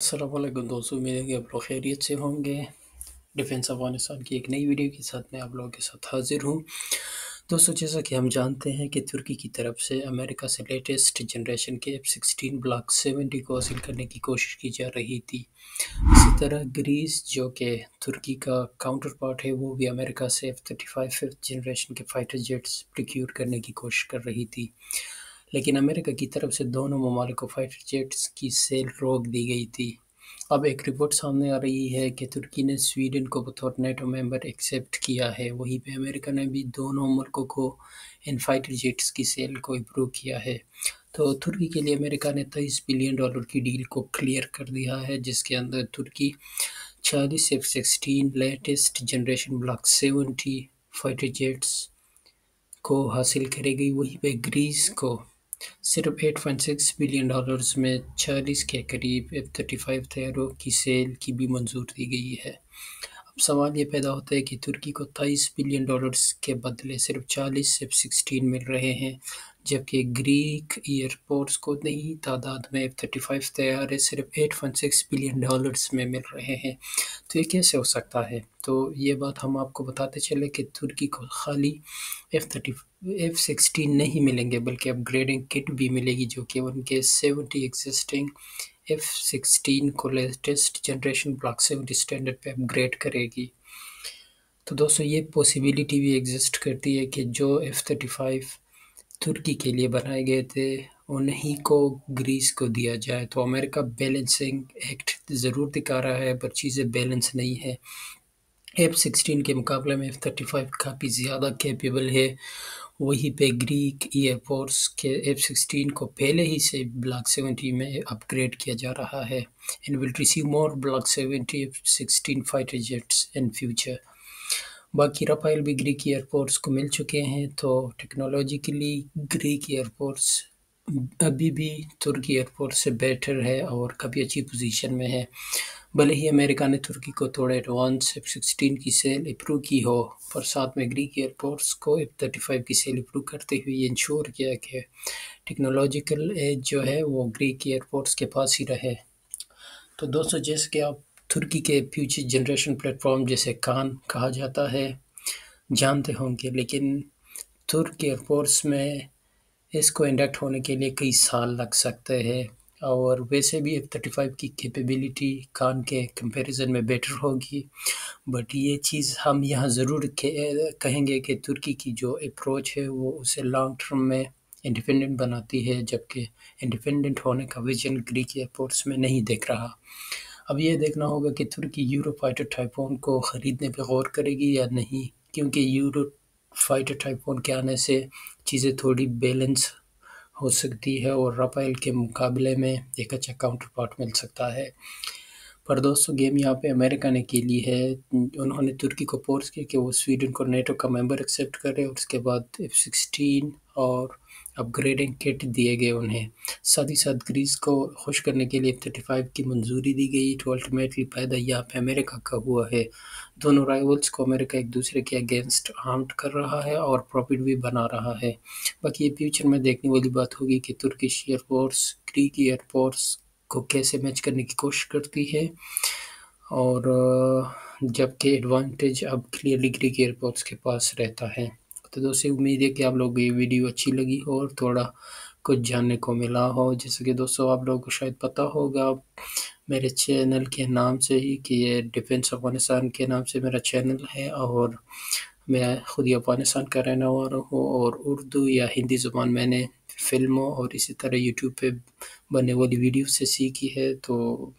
अस्सलाम वालेकुम दोस्तों, उम्मीद है कि आप लोग खैरियत से होंगे। डिफेंस अफगानिस्तान की एक नई वीडियो के साथ मैं आप लोगों के साथ हाजिर हूँ। दोस्तों, जैसा कि हम जानते हैं कि तुर्की की तरफ से अमेरिका से लेटेस्ट जनरेशन के F-16 ब्लॉक 70 को हासिल करने की कोशिश की जा रही थी। इसी तरह ग्रीस, जो कि तुर्की का काउंटर पार्ट है, वो भी अमेरिका से F-35 फिफ्थ जनरेशन के फाइटर जेट्स प्रोक्योर करने की कोशिश कर रही थी। लेकिन अमेरिका की तरफ से दोनों ममालिक को फाइटर जेट्स की सेल रोक दी गई थी। अब एक रिपोर्ट सामने आ रही है कि तुर्की ने स्वीडन को बतौर नेटो मेंबर एक्सेप्ट किया है। वहीं पे अमेरिका ने भी दोनों मुल्कों को इन फाइटर जेट्स की सेल को अप्रूव किया है। तो तुर्की के लिए अमेरिका ने $23 बिलियन की डील को क्लियर कर दिया है, जिसके अंदर तुर्की 40 F-16 latest generation block 70 fighter jets को हासिल करेगी। वहीं पे ग्रीस को सिर्फ $8.6 बिलियन में 40 के करीब F-35 तैयारों की सेल की भी मंजूरी दी गई है। अब सवाल ये पैदा होता है कि तुर्की को $23 बिलियन के बदले सिर्फ 40 F-16 मिल रहे हैं, जबकि ग्रीक एयरफोर्स को नई तादाद में F-35 तैयारे सिर्फ $8.6 बिलियन में मिल रहे हैं। तो ये कैसे हो सकता है? तो ये बात हम आपको बताते चले कि तुर्की को खाली F-16 नहीं मिलेंगे, बल्कि अपग्रेडिंग किट भी मिलेगी, जो कि उनके 70 एग्जिस्टिंग F-16 को लेटेस्ट जनरेशन ब्लॉक 70 स्टैंडर्ड पे अपग्रेड करेगी। तो दोस्तों, ये पॉसिबिलिटी भी एग्जिस्ट करती है कि जो F-35 तुर्की के लिए बनाए गए थे, उन्हीं को ग्रीस को दिया जाए। तो अमेरिका बैलेंसिंग एक्ट ज़रूर दिखा रहा है, पर चीज़ें बैलेंस नहीं है। F-16 के मुकाबले में F-35 काफ़ी ज़्यादा कैपेबल है। वहीं पे ग्रीक एयरफोर्स के F-16 को पहले ही से ब्लॉक 70 में अपग्रेड किया जा रहा है and will receive more Block 70 F-16 fighter jets in future. बाकी रफ़ाइल भी ग्रीक एयरफोर्स को मिल चुके हैं। तो टेक्नोलॉजिकली ग्रीक एयरफोर्स अभी भी तुर्की एयरफोर्स से बेटर है और काफ़ी अच्छी पोजीशन में है। भले ही अमेरिका ने तुर्की को थोड़ा एडवांस F-16 की सेल अप्रूव की हो, पर साथ में ग्रीक एयरफोर्स को F-35 की सेल अप्रूव करते हुए ये इंश्योर किया कि टेक्नोलॉजिकल एज जो है वो ग्रीक एयरफोर्स के पास ही रहे। तो दोस्तों, जैसे कि आप तुर्की के फ्यूचर जनरेशन प्लेटफॉर्म, जैसे कान कहा जाता है, जानते होंगे, लेकिन तुर्क एयरफोर्स में इसको इंडक्ट होने के लिए कई साल लग सकते हैं। और वैसे भी F-35 की कैपेबिलिटी कान के कंपैरिजन में बेटर होगी। बट ये चीज़ हम यहाँ ज़रूर कहेंगे कि तुर्की की जो अप्रोच है वो उसे लॉन्ग टर्म में इंडिपेंडेंट बनाती है, जबकि इंडिपेंडेंट होने का विजन ग्रीक एयरफोर्स में नहीं दिख रहा। अब ये देखना होगा कि तुर्की यूरो फाइटर टाइफून को ख़रीदने पर गौर करेगी या नहीं, क्योंकि यूरो फाइटर टाइफून के आने से चीज़ें थोड़ी बैलेंस हो सकती है और रफ़ाइल के मुकाबले में एक अच्छा काउंटर पार्ट मिल सकता है। पर दोस्तों, गेम यहाँ पे अमेरिका ने खेली है। उन्होंने तुर्की को फोर्स किया कि वो स्वीडन को नेटो का मेंबर एक्सेप्ट करे और उसके बाद F-16 और अपग्रेडिंग किट दिए गए उन्हें। साथ ही साथ ग्रीस को खुश करने के लिए F-35 की मंजूरी दी गई। तो अल्टीमेटली फ़ायदा यहाँ पे अमेरिका का हुआ है। दोनों राइवल्स को अमेरिका एक दूसरे के अगेंस्ट आर्म्ड कर रहा है और प्रॉफिट भी बना रहा है। बाकी ये फ्यूचर में देखने वाली बात होगी कि तुर्किश एयरफोर्स ग्रीक एयरफोर्स को कैसे मैच करने की कोशिश करती है। और जबकि एडवांटेज अब क्लियरली ग्रीक एयरफोर्स के पास रहता है। तो दोस्तों, उम्मीद है कि आप लोगों को ये वीडियो अच्छी लगी हो और थोड़ा कुछ जानने को मिला हो। जैसे कि दोस्तों, आप लोगों को शायद पता होगा मेरे चैनल के नाम से ही कि ये डिफेंस अफगानिस्तान के नाम से मेरा चैनल है, और मैं खुद ही अफगानिस्तान का रहने वाला हूँ और उर्दू या हिंदी ज़ुबान मैंने फ़िल्मों और इसी तरह यूट्यूब पे बनने वाली वीडियो से सीखी है। तो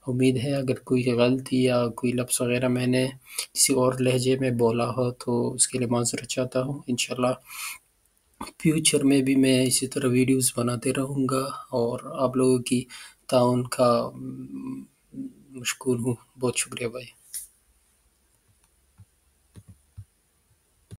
उम्मीद है अगर कोई गलती या कोई लफ्ज़ वगैरह मैंने किसी और लहजे में बोला हो तो उसके लिए माज़रत चाहता हूँ। इंशाल्लाह फ्यूचर में भी मैं इसी तरह वीडियोस बनाते रहूँगा और आप लोगों की ताउन का मशकूर हूँ। बहुत शुक्रिया भाई।